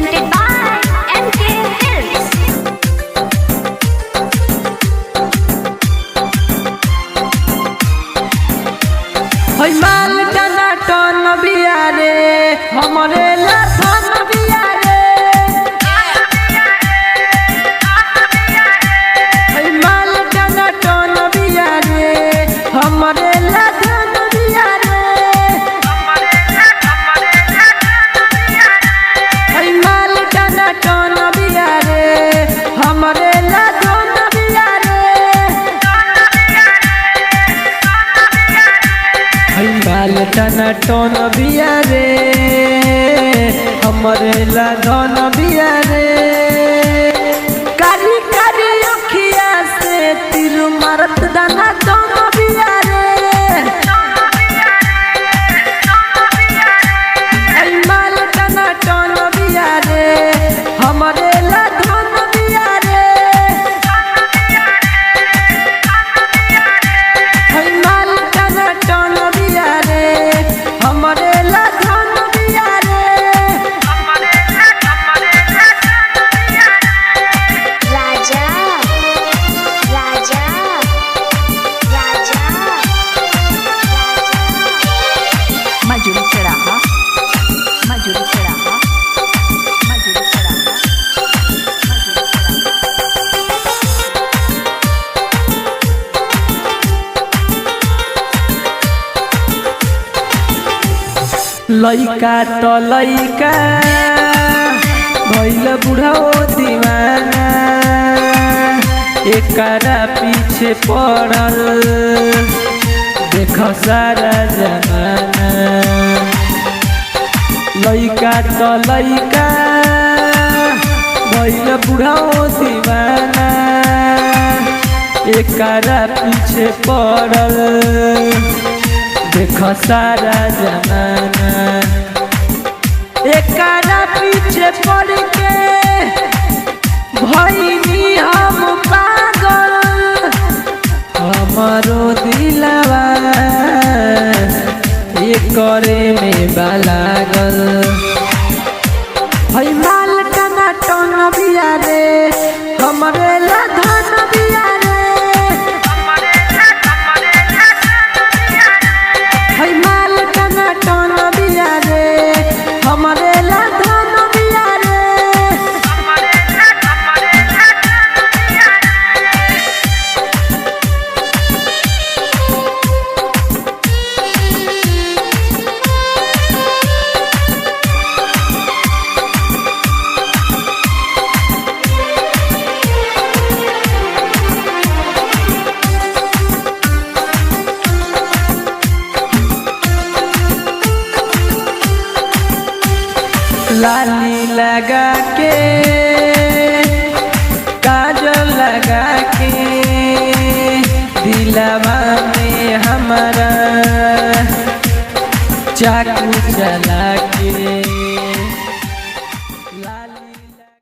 presented by MK Films. होय माल टना टन बिया रे हमरे लसन बिया रे होय माल टना टन बिया रे हमरे लसन बिया रे होय माल टना टन बिया रे हमरे लसन बिया रे होय माल टना टन बिया रे हमरे लसन बिया रे कारी कारी अखिया से तीर मारत दाना टन बिया रे होय माल टना टन बिया रे हमरे लसन बिया रे होय माल टना टन बिया रे हमरे लसन बिया रे Raja, Raja, Raja, Majuri Seraha, Majuri Seraha, Majuri Seraha, Majuri Seraha. लइका तो लइका भइल बुढ़ाओ दीवाना एकरा पीछे पड़ल देख सारा जमाना लइका तो लइका भइल बुढ़ाओ दीवाना एकरा पीछे पड़ल देख सारा जमाना एकरा पीछे पड़ के भइनी हम पागल हमारो दिलवा एकरे में लागल हई माल टना टन बिया रे हमरे लधन बिया रे हई माल टना टन बिया रे हमरे लधन बिया रे लाली लगा के काजल लगा के दिलवा में हमारा चाकू चला